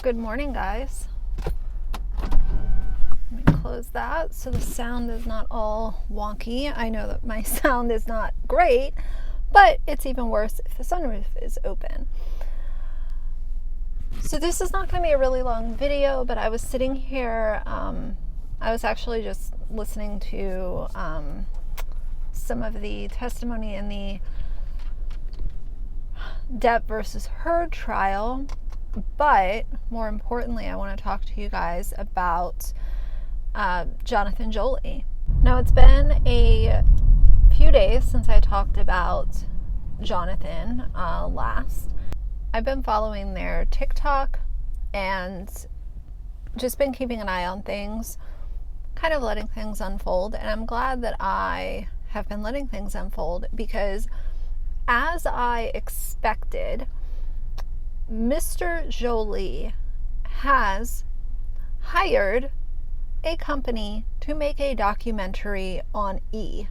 Good morning, guys. Let me close that so the sound is not all wonky. I know that my sound is not great, but it's even worse if the sunroof is open. So this is not going to be a really long video, but I was sitting here, I was actually just listening to some of the testimony in the Depp versus Heard trial, but more importantly, I want to talk to you guys about Jonathan Joly. Now, it's been a few days since I talked about Jonathan last. I've been following their TikTok and just been keeping an eye on things, kind of letting things unfold, and I'm glad that I have been letting things unfold because, as I expected, Mr. Joly has hired a company to make a documentary on E.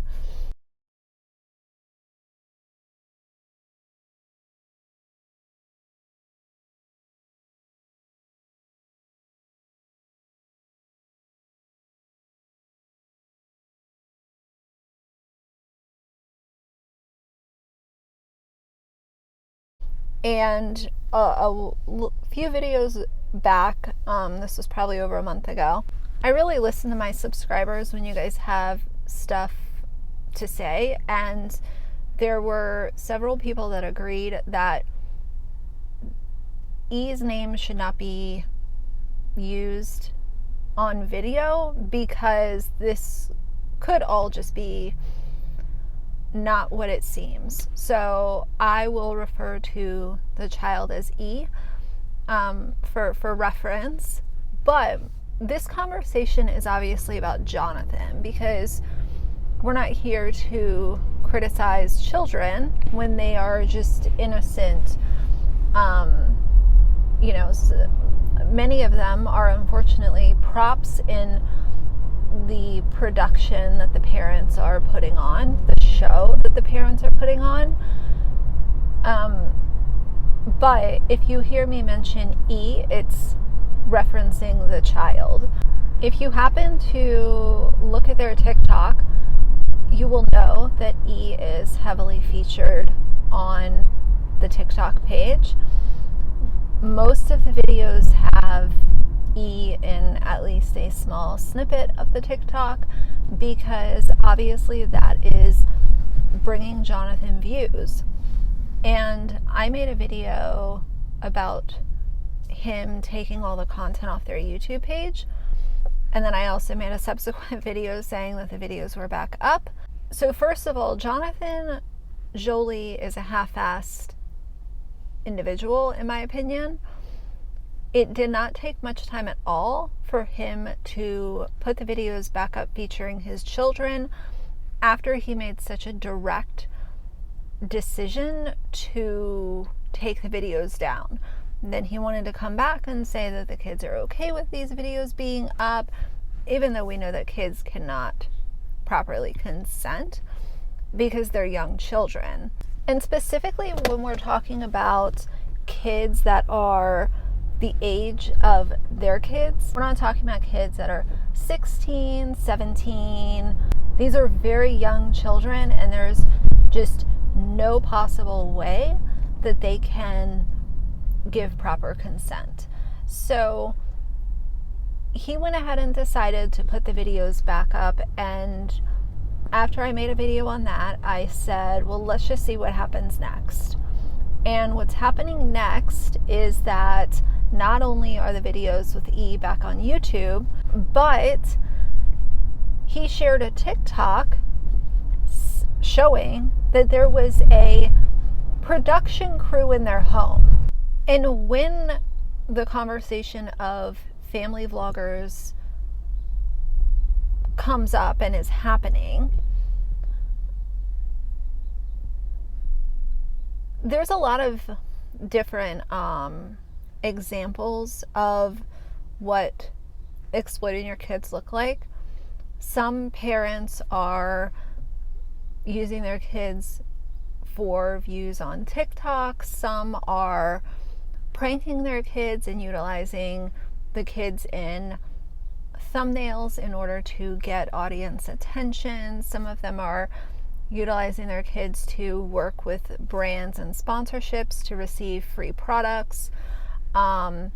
And a few videos back, this was probably over a month ago, I really listen to my subscribers when you guys have stuff to say, and there were several people that agreed that E's name should not be used on video because this could all just be not what it seems. So I will refer to the child as E for reference. But this conversation is obviously about Jonathan because we're not here to criticize children when they are just innocent. Many of them are unfortunately props in the production that the parents are putting on, the show that the parents are putting on. But if you hear me mention E, it's referencing the child. If you happen to look at their TikTok, you will know that E is heavily featured on the TikTok page. Most of the videos have E in at least a small snippet of the TikTok because obviously that is bringing Jonathan views. And I made a video about him taking all the content off their YouTube page, and then I also made a subsequent video saying that the videos were back up. So first of all, Jonathan Joly is a half-assed individual, in my opinion. It did not take much time at all for him to put the videos back up featuring his children after he made such a direct decision to take the videos down. Then he wanted to come back and say that the kids are okay with these videos being up, even though we know that kids cannot properly consent because they're young children. And specifically when we're talking about kids that are the age of their kids, we're not talking about kids that are 16, 17. These are very young children, and there's just no possible way that they can give proper consent. So he went ahead and decided to put the videos back up, and after I made a video on that, I said, well, let's just see what happens next. And what's happening next is that not only are the videos with E back on YouTube, but he shared a TikTok showing that there was a production crew in their home. And when the conversation of family vloggers comes up and is happening, there's a lot of different examples of what exploiting your kids look like. Some parents are using their kids for views on TikTok. Some are pranking their kids and utilizing the kids in thumbnails in order to get audience attention. Some of them are utilizing their kids to work with brands and sponsorships to receive free products, and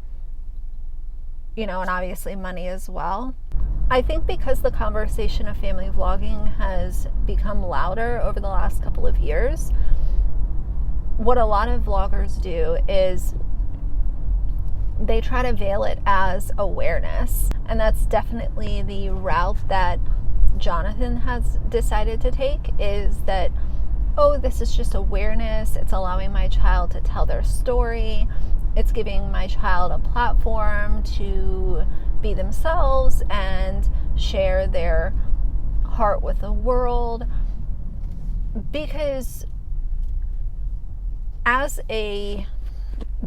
obviously money as well. I think because the conversation of family vlogging has become louder over the last couple of years, what a lot of vloggers do is they try to veil it as awareness. And that's definitely the route that Jonathan has decided to take, is that, oh, this is just awareness. It's allowing my child to tell their story. It's giving my child a platform to be themselves and share their heart with the world. Because as a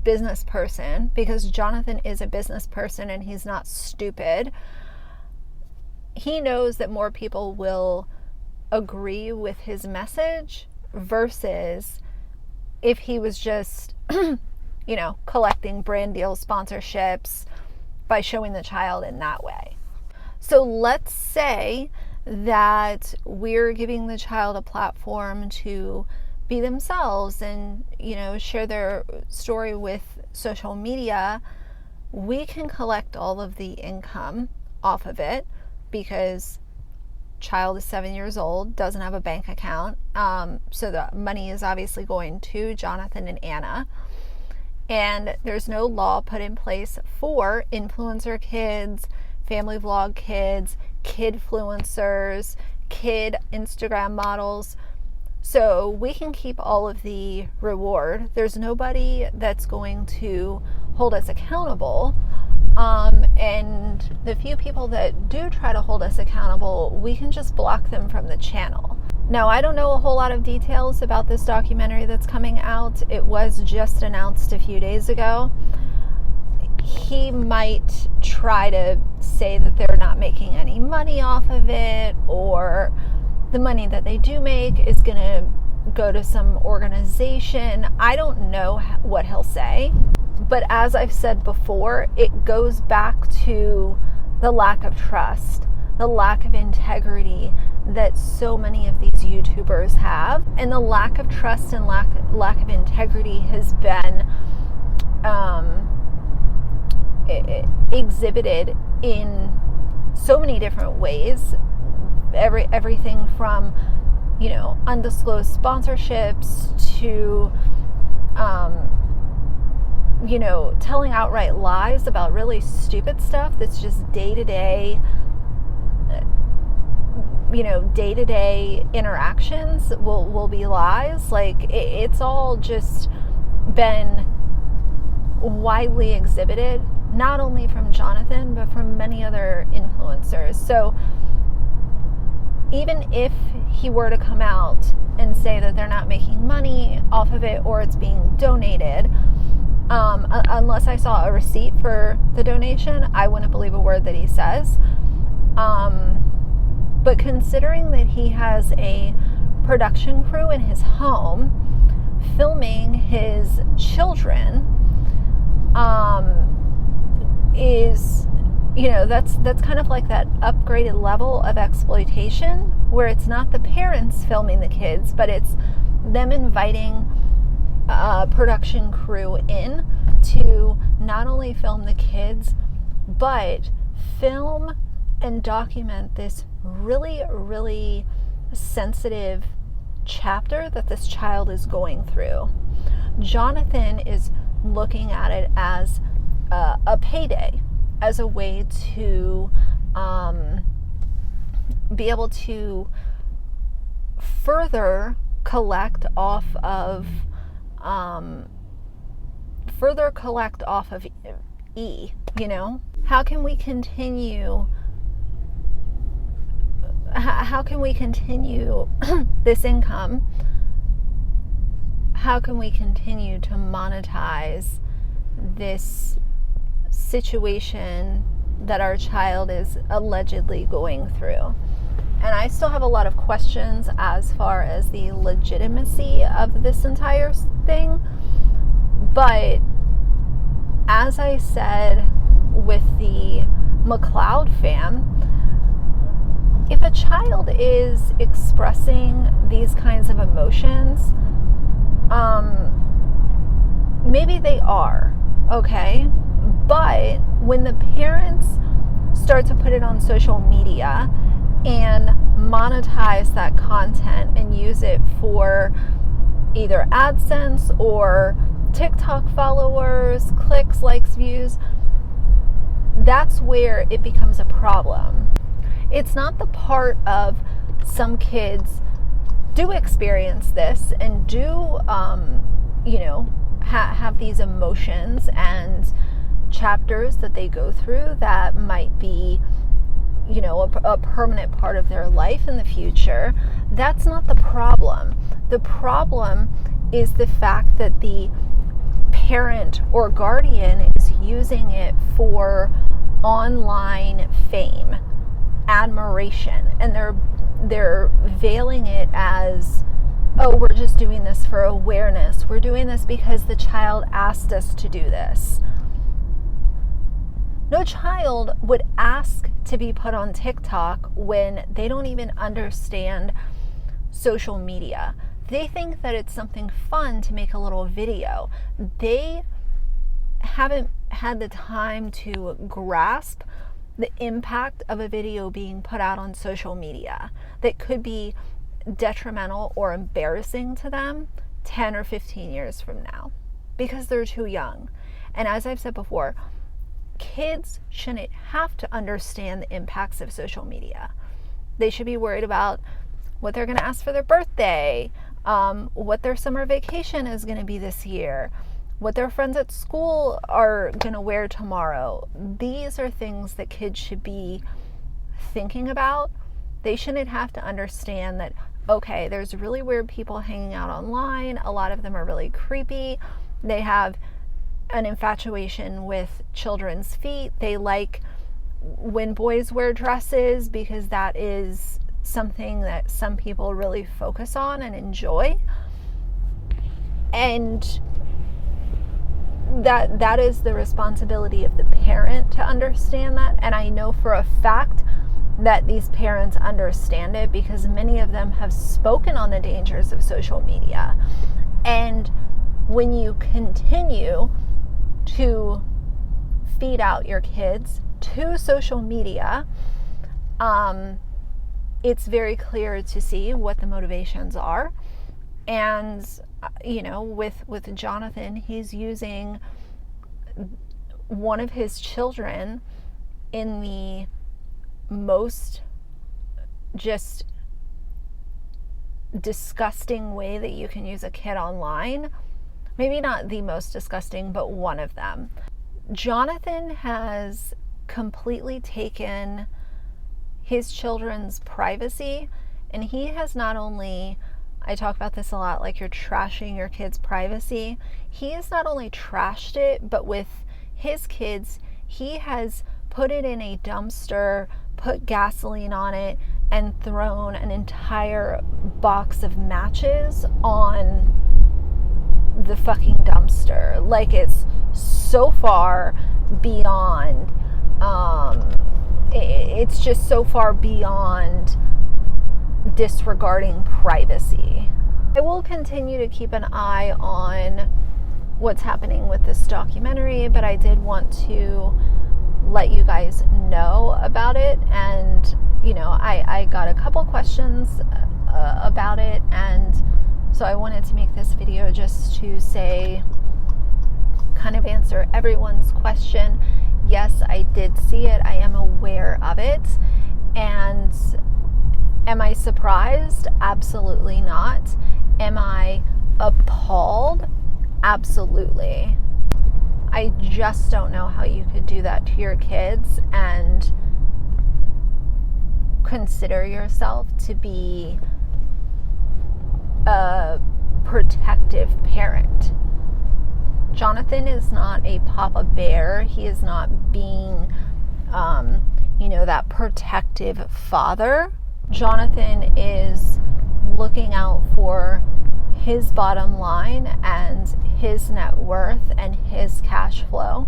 business person, because Jonathan is a business person and he's not stupid, he knows that more people will agree with his message versus if he was just collecting brand deal sponsorships by showing the child in that way. So let's say that we're giving the child a platform to be themselves and, share their story with social media. We can collect all of the income off of it because child is 7 years old, doesn't have a bank account. So the money is obviously going to Jonathan and Anna. And there's no law put in place for influencer kids, family vlog kids, kidfluencers, kid Instagram models. So we can keep all of the reward. There's nobody that's going to hold us accountable. And the few people that do try to hold us accountable, we can just block them from the channel. Now, I don't know a whole lot of details about this documentary that's coming out. It was just announced a few days ago. He might try to say that they're not making any money off of it, or the money that they do make is going to go to some organization. I don't know what he'll say. But as I've said before, it goes back to the lack of trust, the lack of integrity that so many of these YouTubers have. And the lack of trust and lack of integrity has been exhibited in so many different ways. Everything from, undisclosed sponsorships to, telling outright lies about really stupid stuff that's just day-to-day interactions will be lies. Like, it's all just been widely exhibited, not only from Jonathan, but from many other influencers. So even if he were to come out and say that they're not making money off of it or it's being donated, unless I saw a receipt for the donation, I wouldn't believe a word that he says. But considering that he has a production crew in his home filming his children, is, that's kind of like that upgraded level of exploitation where it's not the parents filming the kids, but it's them inviting a production crew in to not only film the kids, but film and document this really, really sensitive chapter that this child is going through. Jonathan is looking at it as a payday, as a way to be able to further collect off of E. How can we continue this income? How can we continue to monetize this situation that our child is allegedly going through? And I still have a lot of questions as far as the legitimacy of this entire thing, but as I said with the McLeod fam, if a child is expressing these kinds of emotions, maybe they are, okay? But when the parents start to put it on social media and monetize that content and use it for either AdSense or TikTok followers, clicks, likes, views, that's where it becomes a problem. It's not the part of some kids do experience this and do, have these emotions and chapters that they go through that might be, a permanent part of their life in the future. That's not the problem. The problem is the fact that the parent or guardian is using it for online fame, admiration, and they're veiling it as, oh, we're just doing this for awareness. We're doing this because the child asked us to do this. No child would ask to be put on TikTok when they don't even understand social media. They think that it's something fun to make a little video. They haven't had the time to grasp the impact of a video being put out on social media that could be detrimental or embarrassing to them 10 or 15 years from now because they're too young. And as I've said before, kids shouldn't have to understand the impacts of social media. They should be worried about what they're going to ask for their birthday, what their summer vacation is going to be this year, what their friends at school are going to wear tomorrow. These are things that kids should be thinking about. They shouldn't have to understand that, okay, there's really weird people hanging out online. A lot of them are really creepy. They have an infatuation with children's feet. They like when boys wear dresses because that is something that some people really focus on and enjoy. And that is the responsibility of the parent to understand that. And I know for a fact that these parents understand it because many of them have spoken on the dangers of social media. And when you continue to feed out your kids to social media, it's very clear to see what the motivations are. And with Jonathan, he's using one of his children in the most just disgusting way that you can use a kid online. Maybe not the most disgusting, but one of them. Jonathan has completely taken his children's privacy, and he has not only, I talk about this a lot, like you're trashing your kids' privacy. He has not only trashed it, but with his kids, he has put it in a dumpster, put gasoline on it, and thrown an entire box of matches on the fucking dumpster. Like, it's so far beyond, it's just so far beyond disregarding privacy. I will continue to keep an eye on what's happening with this documentary, but I did want to let you guys know about it. And I got a couple questions about it, and so I wanted to make this video just to say, kind of answer everyone's question. Yes, I did see it. I am aware of it. And am I surprised? Absolutely not. Am I appalled? Absolutely. I just don't know how you could do that to your kids and consider yourself to be a protective parent. Jonathan is not a Papa Bear. He is not being, that protective father. Jonathan is looking out for his bottom line and his net worth and his cash flow,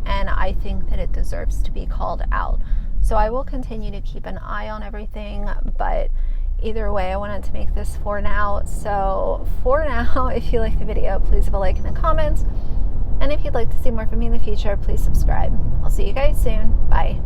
and I think that it deserves to be called out. So I will continue to keep an eye on everything, but either way, I wanted to make this for now. So for now, if you like the video, please leave a like and a comment. And if you'd like to see more from me in the future, please subscribe. I'll see you guys soon. Bye.